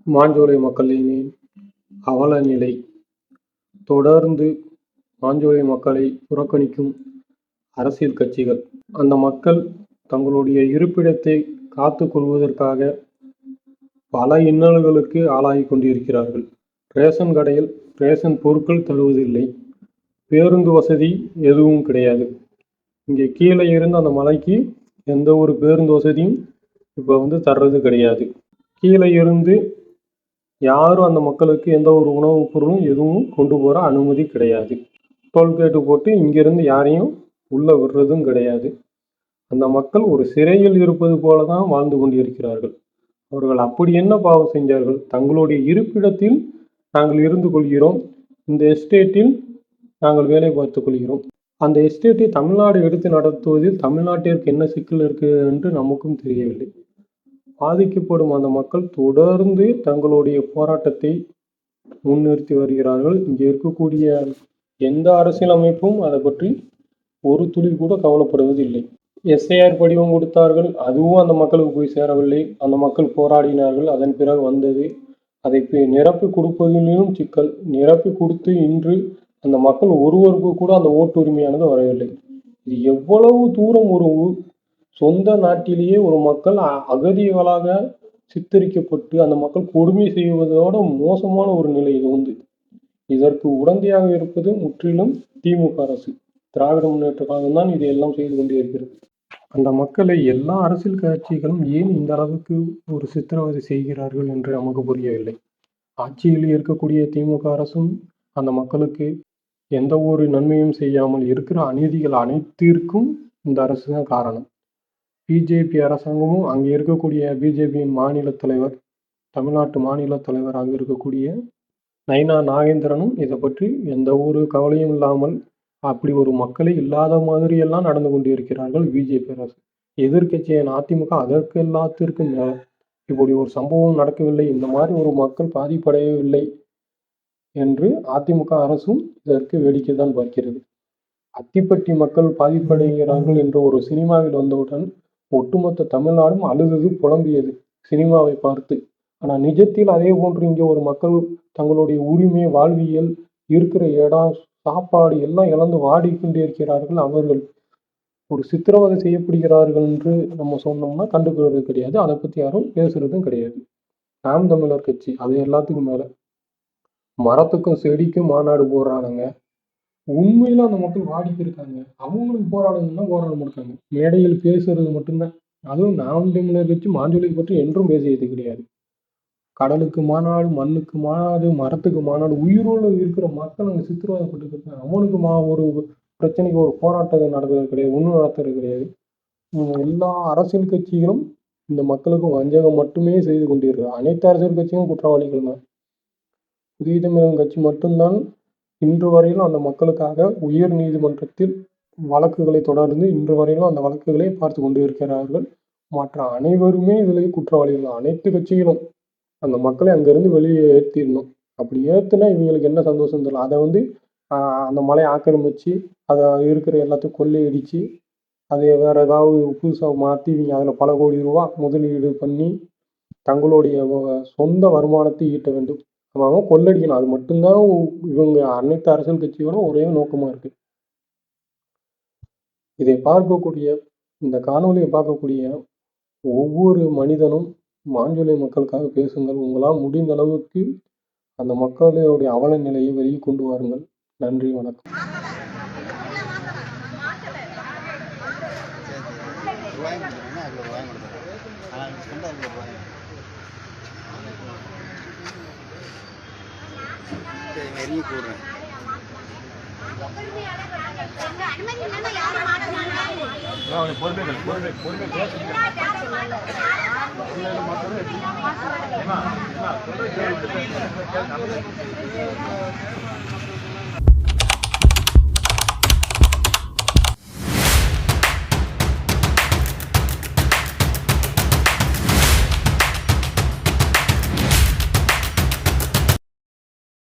மாஞ்சோலை மக்களின் அவல நிலை. தொடர்ந்து மாஞ்சோலை மக்களை புறக்கணிக்கும் அரசியல் கட்சிகள். அந்த மக்கள் தங்களுடைய இருப்பிடத்தை காத்துக் கொள்வதற்காக பல இன்னல்களுக்கு ஆளாகி கொண்டிருக்கிறார்கள். ரேஷன் கடையில் ரேஷன் பொருட்கள் தருவதில்லை. பேருந்து வசதி எதுவும் கிடையாது. இங்கே கீழே இருந்து அந்த மலைக்கு எந்த ஒரு பேருந்து வசதியும் இப்போ தர்றது கிடையாது. கீழே இருந்து யாரும் அந்த மக்களுக்கு எந்த ஒரு உணவுப் பொருளும் எதுவும் கொண்டு போகிற அனுமதி கிடையாது. டோல்கேட்டு போட்டு இங்கிருந்து யாரையும் உள்ளே விடுறதும் கிடையாது. அந்த மக்கள் ஒரு சிறையில் இருப்பது போல தான் வாழ்ந்து கொண்டிருக்கிறார்கள். அவர்கள் அப்படி என்ன பாவம் செஞ்சார்கள்? தங்களுடைய இருப்பிடத்தில் நாங்கள் இருந்து கொள்கிறோம், இந்த எஸ்டேட்டில் நாங்கள் வேலை பார்த்துக் கொள்கிறோம். அந்த எஸ்டேட்டை தமிழ்நாடு எடுத்து நடத்துவதில் தமிழ்நாட்டிற்கு என்ன சிக்கல் இருக்குது என்று நமக்கும் தெரியவில்லை. பாதிக்கப்படும் அந்த மக்கள் தொடர்ந்து தங்களுடைய போராட்டத்தை முன்னிறுத்தி வருகிறார்கள். இங்கே இருக்கக்கூடிய எந்த அரசியலமைப்பும் அதை பற்றி ஒரு துளி கூட கவலைப்படுவதில்லை. எஸ்ஐஆர் படிவம் கொடுத்தார்கள், அதுவும் அந்த மக்களுக்கு போய் சேரவில்லை. அந்த மக்கள் போராடினார்கள், அதன் பிறகு வந்தது. அதை நிரப்பி கொடுப்பதிலும் சிக்கல். நிரப்பி கொடுத்து இன்று அந்த மக்கள் ஒருவருக்கு கூட அந்த ஓட்டு உரிமையானது வரவில்லை. இது எவ்வளவு தூரம் ஒரு சொந்த நாட்டிலேயே ஒரு மக்கள் அகதிகளாக சித்தரிக்கப்பட்டு அந்த மக்கள் கொடுமை செய்வதோட மோசமான ஒரு நிலை இது. இதற்கு உடந்தையாக இருப்பது முற்றிலும் திமுக அரசு, திராவிட முன்னேற்ற கழகம் தான் இதையெல்லாம் செய்து கொண்டே இருக்கிறது. அந்த மக்களை எல்லா அரசியல் கட்சிகளும் ஏன் இந்த அளவுக்கு ஒரு சித்திரவதை செய்கிறார்கள் என்று நமக்கு புரியவில்லை. ஆட்சியில் இருக்கக்கூடிய திமுக அரசும் அந்த மக்களுக்கு எந்த ஒரு நன்மையும் செய்யாமல் இருக்கிற அநீதிகள் அனைத்திற்கும் இந்த அரசு தான் காரணம். பிஜேபி அரசாங்கமும் அங்கே இருக்கக்கூடிய பிஜேபியின் மாநில தலைவர், தமிழ்நாட்டு மாநில தலைவராக இருக்கக்கூடிய நைனா நாகேந்திரனும் இதை பற்றி எந்த ஒரு கவலையும் இல்லாமல் அப்படி ஒரு மக்களே இல்லாத மாதிரி எல்லாம் நடந்து கொண்டு இருக்கிறார்கள் பிஜேபி அரசு. எதிர்கட்சியான அதிமுக அதற்கு எல்லாத்திற்கும் இப்படி ஒரு சம்பவம் நடக்கவில்லை, இந்த மாதிரி ஒரு மக்கள் பாதிப்படையவில்லை என்று அதிமுக அரசும் இதற்கு வேடிக்கை தான் பார்க்கிறது. அத்திப்பட்டி மக்கள் பாதிப்படைகிறார்கள் என்ற ஒரு சினிமாவில் வந்தவுடன் ஒட்டுமொத்த தமிழ்நாடும் அழுது புலம்பியது சினிமாவை பார்த்து. ஆனால் நிஜத்தில் அதே போன்று இங்கே ஒரு மக்கள் தங்களுடைய உரிமை, வாழ்வியல், இருக்கிற இடம், சாப்பாடு எல்லாம் இழந்து வாடிக்கொண்டே இருக்கிறார்கள். அவர்கள் ஒரு சித்திரவதை செய்யப்படுகிறார்கள் என்று நம்ம சொன்னோம்னா கண்டுக்கிறது கிடையாது. அதை பற்றி யாரும் பேசுறதும் கிடையாது. நாம் தமிழர் கட்சி அது எல்லாத்துக்கும் மேல மரத்துக்கும் செடிக்கும் மாநாடு போடுறானுங்க. உண்மையில அந்த மக்கள் வாடிக்கை இருக்காங்க, அவங்களுக்கு போராடணும்னா போராட மாட்டாங்க. மேடையில் பேசுறது மட்டும்தான். அதுவும் நாம் தமிழர் கட்சி மாஞ்சொலி பற்றி என்றும் பேசியது கிடையாது. கடலுக்கு மாநாடு, மண்ணுக்கு மாநாடு, மரத்துக்கு மாநாடு, உயிரோடு இருக்கிற மக்கள் அங்கே சித்திரவதைப்பட்டு அவனுக்கு ஒரு பிரச்சனைக்கு ஒரு போராட்டம் நடத்துறது கிடையாது, ஒன்றும் நடத்துறது கிடையாது. எல்லா அரசியல் கட்சிகளும் இந்த மக்களுக்கு வஞ்சகம் மட்டுமே செய்து கொண்டிருக்கிறார். அனைத்து அரசியல் கட்சியும் குற்றவாளிகள் தான். புதிய தமிழகம் கட்சி மட்டும்தான் இன்று வரையிலும் அந்த மக்களுக்காக உயர் நீதிமன்றத்தில் வழக்குகளை தொடர்ந்து இன்று வரையிலும் அந்த வழக்குகளை பார்த்து கொண்டு இருக்கிறார்கள். மற்ற அனைவருமே இதிலேயே குற்றவாளிகள். அனைத்து கட்சிகளும் அந்த மக்களை அங்கிருந்து வெளியே ஏற்றிடணும். அப்படி ஏற்றுனா இவங்களுக்கு என்ன சந்தோஷம் தெரியல. அதை அந்த மலையை ஆக்கிரமிச்சு அதை இருக்கிற எல்லாத்தையும் கொள்ளையடிச்சு அதை வேற ஏதாவது புதுசாக மாற்றி இவங்க அதில் பல கோடி ரூபா முதலீடு பண்ணி தங்களுடைய சொந்த வருமானத்தை ஈட்ட வேண்டும். அவன் கொள்ளடிக்கணும். அது மட்டும்தான் இவங்க அனைத்து அரசியல் கட்சிகளும் ஒரே நோக்கமா இருக்கு. இதை பார்க்கக்கூடிய, இந்த காணொலியை பார்க்கக்கூடிய ஒவ்வொரு மனிதனும் மாஞ்சோலை மக்களுக்காக பேசுங்கள். உங்களால் முடிந்த அளவுக்கு அந்த மக்களுடைய அவல நிலையை வெளியே கொண்டு வாருங்கள். நன்றி, வணக்கம். பொறுமை